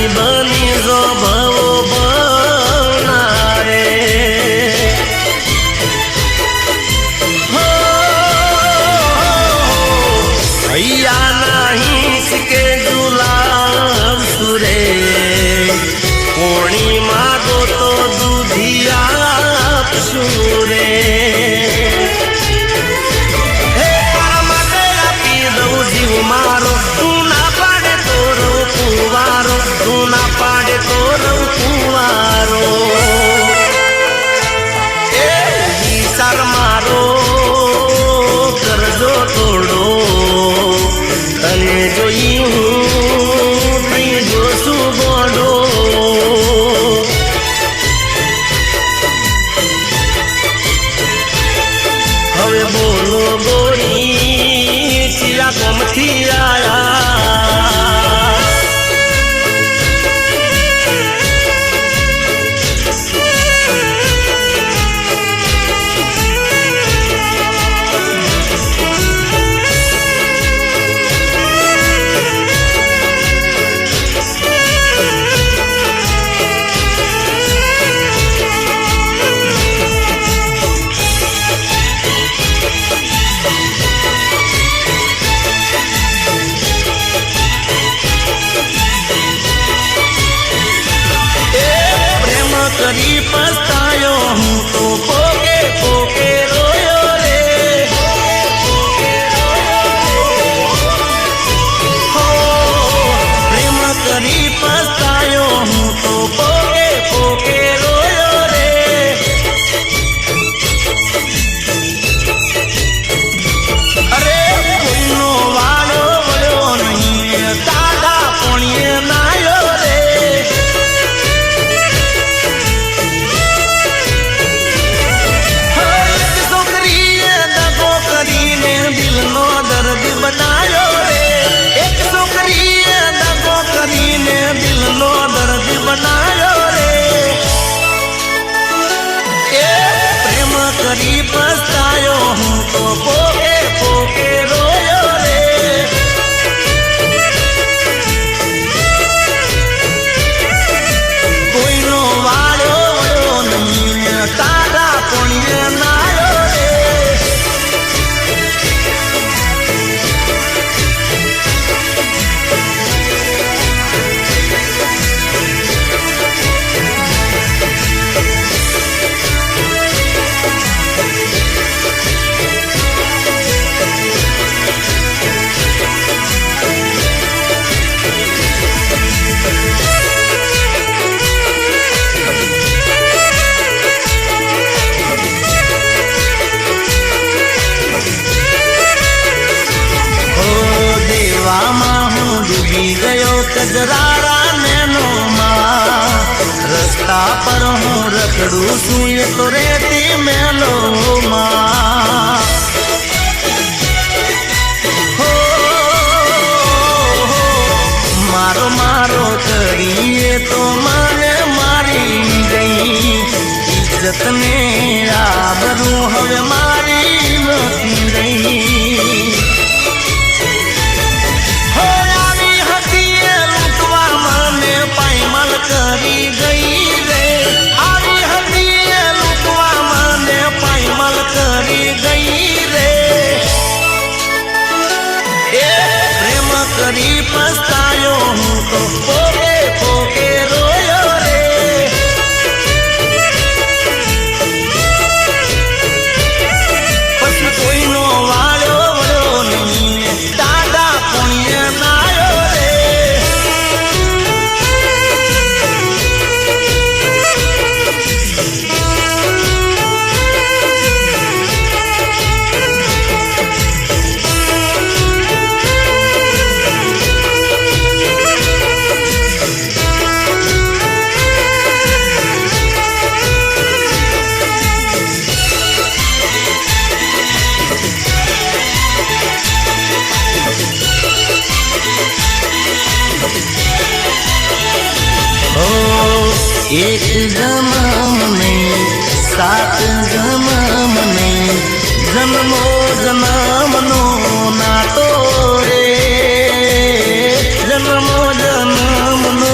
રાણી બની જો ભવો બનારે હૈયા નહીં કે ગુલાબ સુરે કોણી માગો તો દૂધિયા સુરે મારો તું ના પાડે તો રહું કુવારો તું ના પાડે તો રહું કુવારો એ વિચાર મારો કરજો થોડો તને જોઈ હું થઈ જોશું ગોડો હવે બોલો ગોરી ચિયા ગમથી આયા કરી પસ્તાયો હું તો પોકે પોકે રોયો રે હો પ્રેમ કરી પસ્તાયો હું તો પોકે પોકે રોયો રે અરે કોઈનો વાળો વળ્યો નહીં દાદા પોણીએ નાયો રે દિલનો દર્દ બનાયો રે એક છોકરીએ દગો કરીને દિલનો દર્દ બનાયો રે એ પ્રેમ કરી પસ્તાયો હું તો પોકે પોકે રોયો રે કોઈનો વાળો વળ્યો નહીં તારા પોણીએ નાયો રે કજરારા નેનો માં રસ્તા પર હું રખડું છું એ તો રેતી મેલો માં મારો મારો કરીએ તો મને મારી ગઈ ઇજ્જત ને આબરૂ હવે મારી નથી રહી કરી ગઈ રે આવી હતી લૂંટવા મને પાયમલ કરી ગઈ રે એ પ્રેમ કરી પસ્તાયો હું તો પોકે પોકે રોયો રે પછી કોઈનો વાળ્યો વળ્યો નહીં દાદા પુણ્ય નાયો રે एक जन्म में सात जन्म में जन्मो जन्म नो नातो रे जन्मो जन्म नो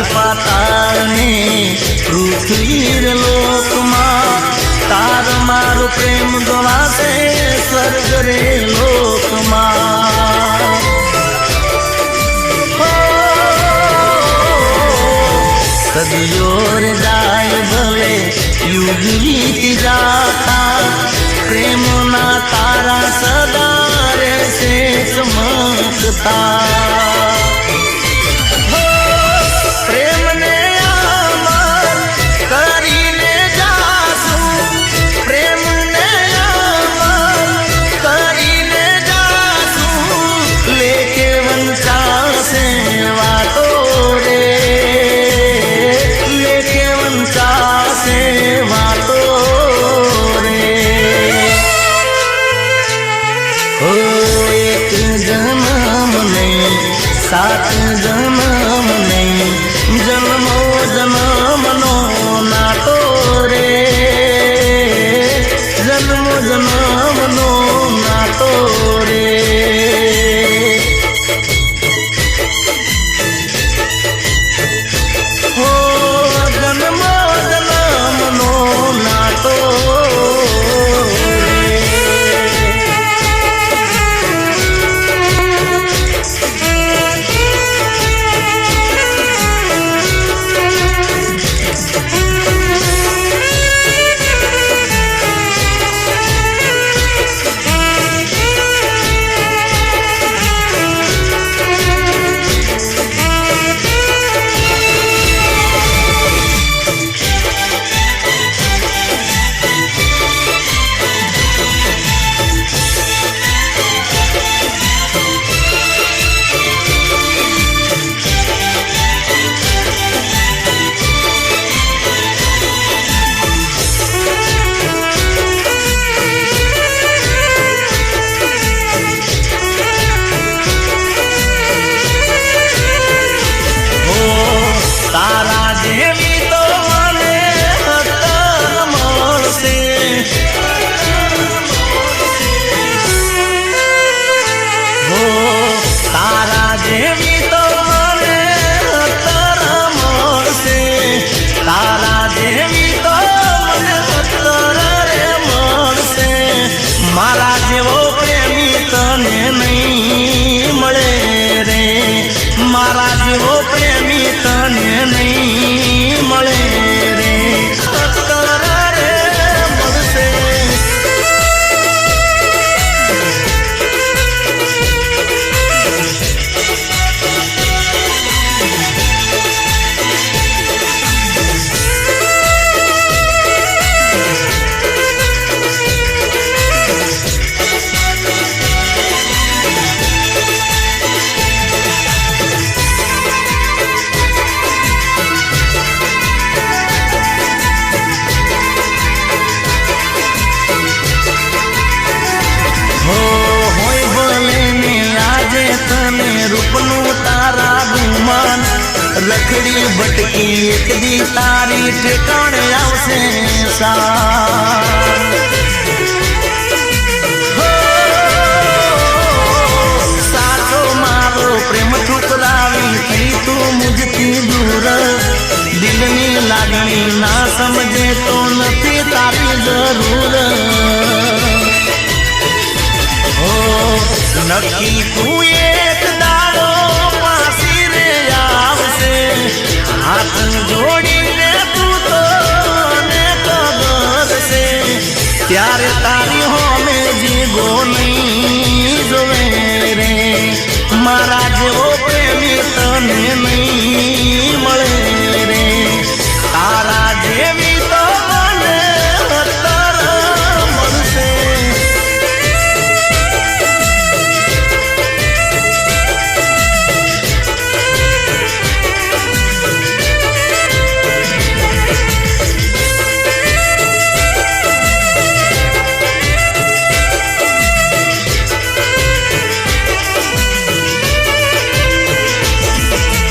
પાતાળને પૃથ્વીર લોકમાં તાર મારો પ્રેમ ગવાશે સ્વર્ગ રે લોકમાં સદીઓ રે જાય ભલે યુગ વીતી જાતા પ્રેમના તારા સદા રહેશે ચમકતા પ્રેમને અમર કરીને જાશું પ્રેમને અમર કરીને જાશું લેકે વંચાશે વાતો રે લેકે વંચાશે વાતો રે ઓ એક જન્મ નહીં સાત જન્મ નહીં જન્મો જન્મનો નાતો રે જન્મો જન્મનો નાતો રે હો જન્મો જન્મનો નાતો તારા જેવી તો મને અત્તર મળશે હો તારા જેવી તો મને અત્તર મળશે તારા જેવી તો મને અત્તર રે મળશે મારા જેવો પ્રેમી તને નહીં મળે રે મારા જેવો પ્રેમી તને નહીં મળે રે અત્તર રે મળશે રૂપનું તારા ગુમાન રખડી ભટકી એક દી તારી ઠેકાણે આવશે સાચો મારો પ્રેમ ઠુકરાવી થઈ તું મુજથી દૂર દિલની લાગણી ના સમજે તો નથી તારી જરૂર નક્કી તું એક દાડો પાસી રે આવશે હાથ જોડીને તું તો ને કબરશે ત્યારે તારી હોમે જીગો નહીં જોવે રે મારા જેવો પ્રેમી તને નહીં